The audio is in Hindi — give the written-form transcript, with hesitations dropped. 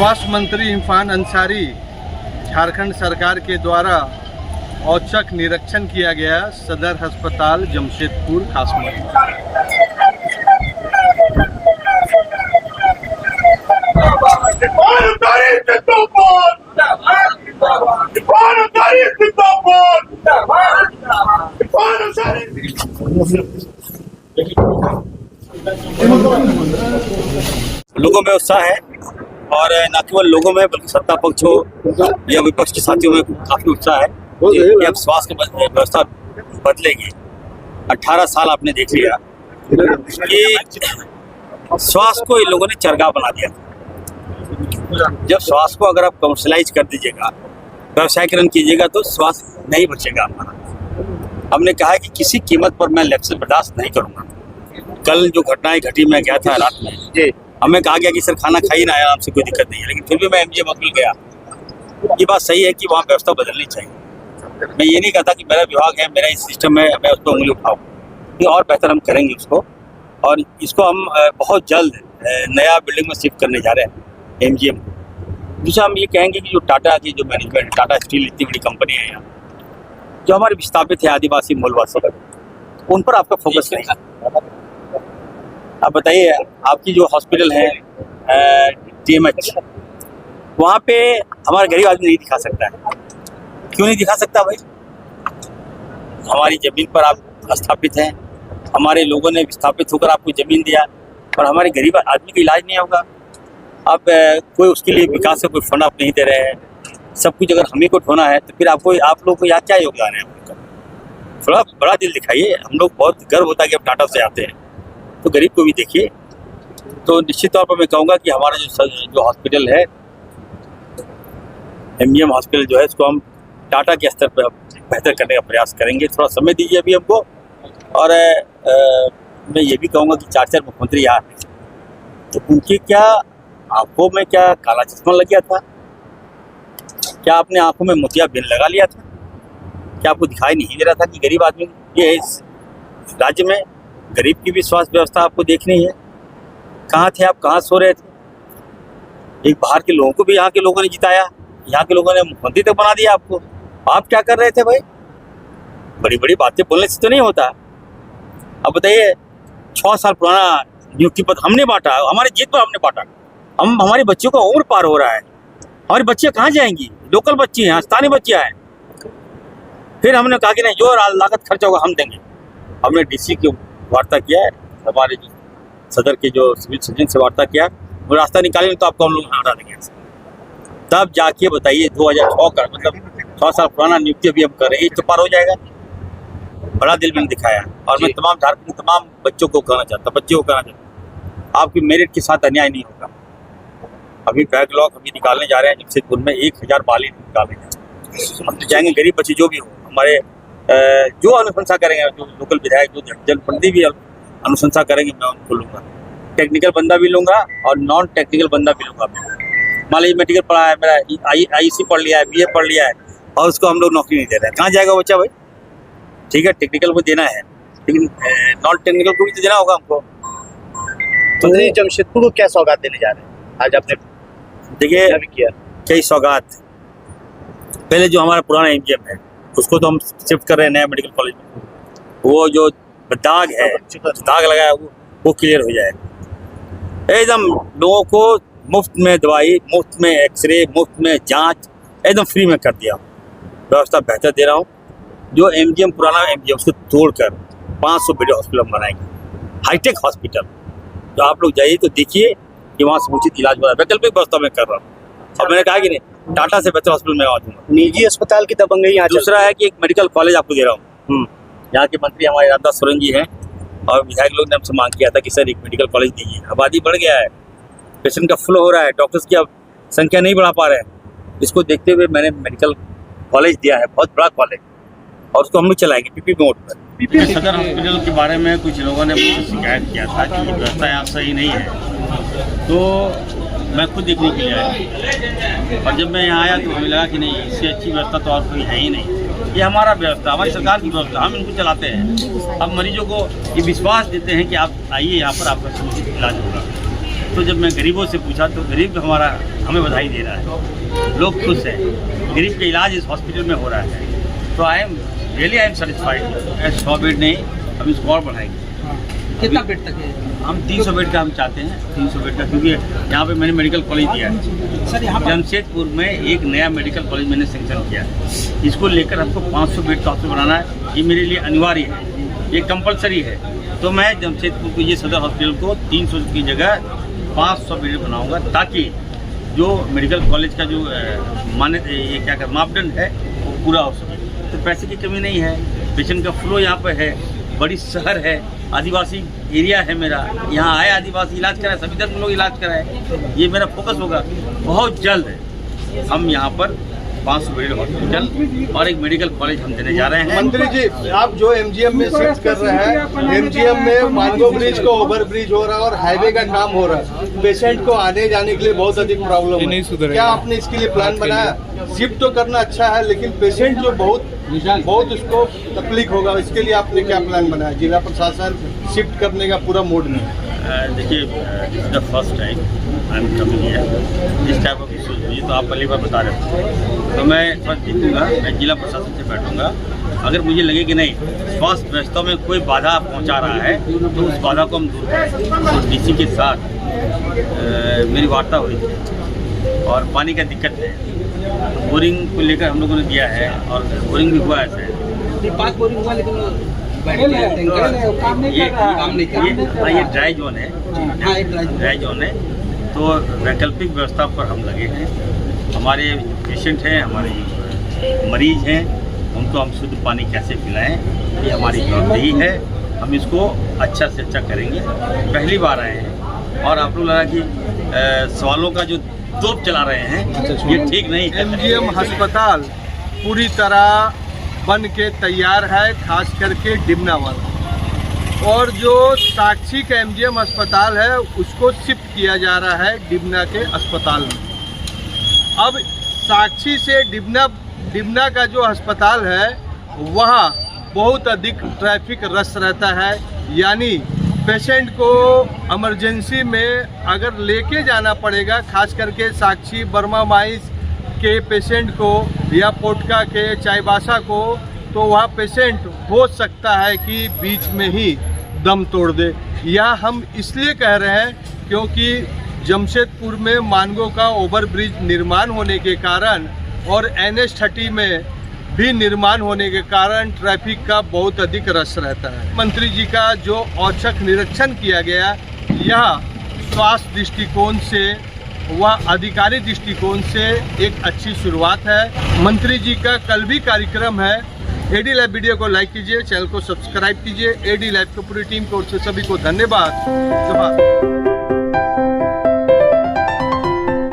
स्वास्थ्य मंत्री इरफान अंसारी झारखंड सरकार के द्वारा औचक निरीक्षण किया गया सदर अस्पताल जमशेदपुर खासमती। लोगों में उत्साह है और न केवल लोगों में बल्कि सत्ता पक्ष हो या विपक्ष के साथियों में काफी उत्साह है कि अब स्वास्थ्य व्यवस्था बदलेगी। 18 साल आपने देख लिया कि स्वास्थ्य को इन लोगों ने चरगाह बना दिया था। जब स्वास्थ्य को अगर आप कमर्शलाइज कर दीजिएगा, व्यवसायीकरण कीजिएगा, तो स्वास्थ्य नहीं बचेगा हमारा। हमने कहा है कि किसी कीमत पर मैं इलेक्शन बर्दाश्त नहीं करूंगा। कल जो घटनाएं घटी, मैं गया था रात में, हमें कहा गया कि सर खाना खाइए ना, आराम से कोई दिक्कत नहीं है, लेकिन फिर भी मैं एमजीएम हॉस्पिटल गया। ये बात सही है कि वहाँ व्यवस्था बदलनी चाहिए। मैं ये नहीं कहता कि मेरा विभाग है, मेरा इस सिस्टम में मैं उस पर उंगली उठाऊँ, ये और बेहतर हम करेंगे उसको। और इसको हम बहुत जल्द नया बिल्डिंग में शिफ्ट करने जा रहे हैं एमजीएम। दूसरा हम ये कहेंगे कि जो टाटा की जो मैनेजमेंट, टाटा स्टील इतनी बड़ी कंपनी है यहाँ, जो हमारे विस्थापित है आदिवासी मूलवासी, उन पर आपका फोकस नहीं। आप बताइए, आपकी जो हॉस्पिटल है टीएमएच, वहाँ पे हमारा गरीब आदमी नहीं दिखा सकता है। क्यों नहीं दिखा सकता भाई? हमारी ज़मीन पर आप स्थापित हैं, हमारे लोगों ने विस्थापित होकर आपको ज़मीन दिया और हमारे गरीब आदमी का इलाज नहीं होगा। आप कोई उसके लिए विकास का कोई फंड आप नहीं दे रहे हैं। सब कुछ अगर हमें को ढोना है तो फिर आप लोगों को यहाँ क्या योगदान है? थोड़ा बड़ा दिल दिखाइए। हम लोग बहुत गर्व होता है कि आप टाटा से आते हैं, तो गरीब को भी देखिए। तो निश्चित तौर पर मैं कहूँगा कि हमारा जो हॉस्पिटल है, एमजीएम हॉस्पिटल जो है, इसको हम टाटा के स्तर पर बेहतर करने का प्रयास करेंगे। थोड़ा समय दीजिए अभी हमको। और मैं ये भी कहूँगा कि 4 मुख्यमंत्री यहाँ हैं, तो उनकी क्या आंखों में क्या काला चश्मा लग गया था? क्या आपने आंखों में मोतियाबिंद लगा लिया था? क्या आपको दिखाई नहीं दे रहा था कि गरीब आदमी ये इस राज्य में गरीब की भी स्वास्थ्य व्यवस्था आपको देखनी है? कहाँ थे आप? कहाँ सो रहे थे? एक बाहर के लोगों को भी यहाँ के लोगों ने जिताया, यहाँ के लोगों ने मुख्यमंत्री तक बना दिया आपको। आप क्या कर रहे थे भाई? बड़ी बड़ी बातें बोलने से तो नहीं होता। अब बताइए, 6 साल पुराना नियुक्ति पत्र हमने बांटा, हमारे जीत पर हमने बांटा। हमारे बच्चों का उम्र पार हो रहा है, हमारी बच्चियाँ कहाँ जाएंगी? लोकल बच्ची हैं, स्थानीय बच्चियाँ हैं। फिर हमने कहा कि नहीं, जो लागत खर्चा होगा हम देंगे। हमने डीसी की वार्ता किया है, हमारे जो सदर के जो सिविल सर्जन से वार्ता किया, वो रास्ता निकालेंगे तो आपको हम लोग हटा देंगे। तब जाके बताइए 2006 का मतलब 6 साल पुराना नियुक्ति अभी हम कर रहे हैं, तो पार हो जाएगा। बड़ा दिल मैंने दिखाया। और मैं तमाम झारखंड के तमाम बच्चों को कहना चाहता, आपकी मेरिट के साथ अन्याय नहीं होगा। अभी बैकलॉग अभी निकालने जा रहे हैं जमशेदपुर में, 1000 बाली निकालेंगे। हम तो चाहेंगे गरीब बच्चे जो भी हो, हमारे जो अनुशंसा करेंगे, जो लोकल विधायक, जो जनप्रतिनिधि भी अनुशंसा करेंगे, मैं उनको लूँगा। टेक्निकल बंदा भी लूँगा और नॉन टेक्निकल बंदा भी लूँगा। मान लीजिए मेडिकल पढ़ा है, मेरा आईसी पढ़ लिया है, बीए पढ़ लिया है, और उसको हम लोग नौकरी नहीं दे रहे हैं, कहाँ जाएगा बच्चा भाई? ठीक है, टेक्निकल को देना है, लेकिन नॉन टेक्निकल को भी तो देना होगा हमको। तो जमशेदपुर को क्या सौगात देने जा रहे हैं आज आपने? देखिए, कई सौगात। पहले जो हमारा पुराना एमजीएम है, उसको तो हम शिफ्ट कर रहे हैं नया मेडिकल कॉलेज में। वो जो दाग है, दाग लगाया, वो क्लियर हो जाएगा। एकदम लोगों को मुफ्त में दवाई, मुफ्त में एक्सरे, मुफ्त में जांच एकदम फ्री में कर दिया। व्यवस्था बेहतर दे रहा हूँ। जो एमजीएम पुराना एमजीएम, उसको तोड़कर 500 बेड हॉस्पिटल बनाएंगे, हाईटेक हॉस्पिटल। तो आप लोग जाइए तो देखिए कि वहाँ समुचित इलाज हो रहा है। वैकल्पिक व्यवस्था में कर रहा हूँ। और मैंने कहा कि नहीं, टाटा से बेहतर हॉस्पिटल में दूंगा। निजी अस्पताल की दबंगई यहाँ। दूसरा है कि एक मेडिकल कॉलेज आपको दे रहा हूँ। यहाँ के मंत्री हमारे रामदास सोरेन जी हैं, और विधायक लोग ने हमसे मांग किया था कि सर एक मेडिकल कॉलेज दीजिए। आबादी बढ़ गया है, पेशेंट का फ्लो हो रहा है, डॉक्टर्स की अब संख्या नहीं बढ़ा पा रहे हैं। इसको देखते हुए मैंने मेडिकल कॉलेज दिया है, बहुत बड़ा कॉलेज, और उसको हम भी चलाएंगे पीपी मोड पर। सदर हॉस्पिटल के बारे में कुछ लोगों ने मुझसे शिकायत किया था कि व्यवस्था यहाँ सही नहीं है, तो मैं खुद देखने के लिए आया। और जब मैं यहाँ आया तो हमें लगा कि नहीं, इससे अच्छी व्यवस्था तो और कोई है ही नहीं। ये हमारा व्यवस्था, हमारी सरकार की व्यवस्था, हम इनको चलाते हैं। हम मरीजों को ये विश्वास देते हैं कि आप आइए, यहाँ पर आपका समुचित इलाज होगा। तो जब मैं गरीबों से पूछा तो गरीब हमारा हमें बधाई दे रहा है, लोग खुश हैं, गरीब का इलाज इस हॉस्पिटल में हो रहा है। तो आई एम सेटिस्फाइड। 100 बेड नहीं, हम इसको और बढ़ाएंगे। कितना बेड तक है? हम 300 बेड का हम चाहते हैं, 300 बेड का, क्योंकि यहाँ पे मैंने मेडिकल कॉलेज दिया है। सर यहाँ जमशेदपुर में एक नया मेडिकल कॉलेज मैंने सेंक्शन किया है। इसको लेकर हमको 500 बेड का हॉस्पिटल बनाना है। ये मेरे लिए अनिवार्य है, ये कंपलसरी है। तो मैं जमशेदपुर को, ये सदर हॉस्पिटल को 300 की जगह 500 बेड बनाऊंगा, ताकि जो मेडिकल कॉलेज का जो ये क्या कहते मापदंड है वो पूरा हो सके। तो पैसे की कमी नहीं है, पेशेंट का फ्लो यहाँ पर है, बड़ी शहर है, आदिवासी एरिया है मेरा, यहाँ आए आदिवासी इलाज कराए, सभी धर्म के लोग इलाज कराए। ये मेरा फोकस होगा। बहुत जल्द हम यहाँ पर 500 बेड हॉस्पिटल और एक मेडिकल कॉलेज हम देने जा रहे हैं। मंत्री जी, आप जो एमजीएम में शिफ्ट कर रहे हैं, एमजीएम में मानगो ब्रिज को ओवर ब्रिज हो रहा है और हाईवे का काम हो रहा है, पेशेंट को आने जाने के लिए बहुत अधिक प्रॉब्लम है। क्या आपने इसके लिए प्लान बनाया? शिफ्ट तो करना अच्छा है, लेकिन पेशेंट जो बहुत उसको तकलीफ होगा, इसके लिए आपने क्या प्लान बनाया? जिला प्रशासन शिफ्ट करने का पूरा मूड में। देखिए, this is the first time I am coming here. इस टाइप ऑफ इशूज हुई तो आप पहली बार बता रहे थे, तो मैं इस बार जीतूँगा, मैं जिला प्रशासन से बैठूंगा। अगर मुझे लगे कि नहीं, स्वास्थ्य व्यवस्था में कोई बाधा पहुंचा रहा है, तो उस बाधा को हम दूर करें। तो डीसी के साथ मेरी वार्ता हुई थी और पानी का दिक्कत है, बोरिंग को लेकर हम लोगों ने दिया है और बोरिंग भी हुआ है। 5 बोरिंग हुआ, लेकिन ये ड्राई जोन है, ड्राई जोन है। तो वैकल्पिक व्यवस्था पर हम लगे हैं। हमारे पेशेंट हैं, हमारे मरीज हैं, उनको हम शुद्ध पानी कैसे पिलाएं, ये हमारी जवाबदेही है। हम इसको अच्छा से अच्छा करेंगे। पहली बार आए हैं और आप लोग लगा कि सवालों का जो तोप चला रहे हैं, ये ठीक नहीं है। एमजीएम अस्पताल पूरी तरह बन के तैयार है, खास करके डिमना वाला। और जो साक्षी का एमजीएम अस्पताल है, उसको शिफ्ट किया जा रहा है डिमना के अस्पताल में। अब साक्षी से डिमना का जो अस्पताल है, वहाँ बहुत अधिक ट्रैफिक रश रहता है। यानी पेशेंट को इमरजेंसी में अगर लेके जाना पड़ेगा, खास करके साक्षी बर्मा माइस के पेशेंट को या पोटका के चाईबासा को, तो वहाँ पेशेंट हो सकता है कि बीच में ही दम तोड़ दे। यह हम इसलिए कह रहे हैं क्योंकि जमशेदपुर में मानगो का ओवरब्रिज निर्माण होने के कारण और NH30 में भी निर्माण होने के कारण ट्रैफिक का बहुत अधिक रश रहता है। मंत्री जी का जो औचक निरीक्षण किया गया, यह स्वास्थ्य दृष्टिकोण से व अधिकारी दृष्टिकोण से एक अच्छी शुरुआत है। मंत्री जी का कल भी कार्यक्रम है। AD लाइव वीडियो को लाइक कीजिए, चैनल को सब्सक्राइब कीजिए। AD लाइव की पूरी टीम की ओर से सभी को धन्यवाद।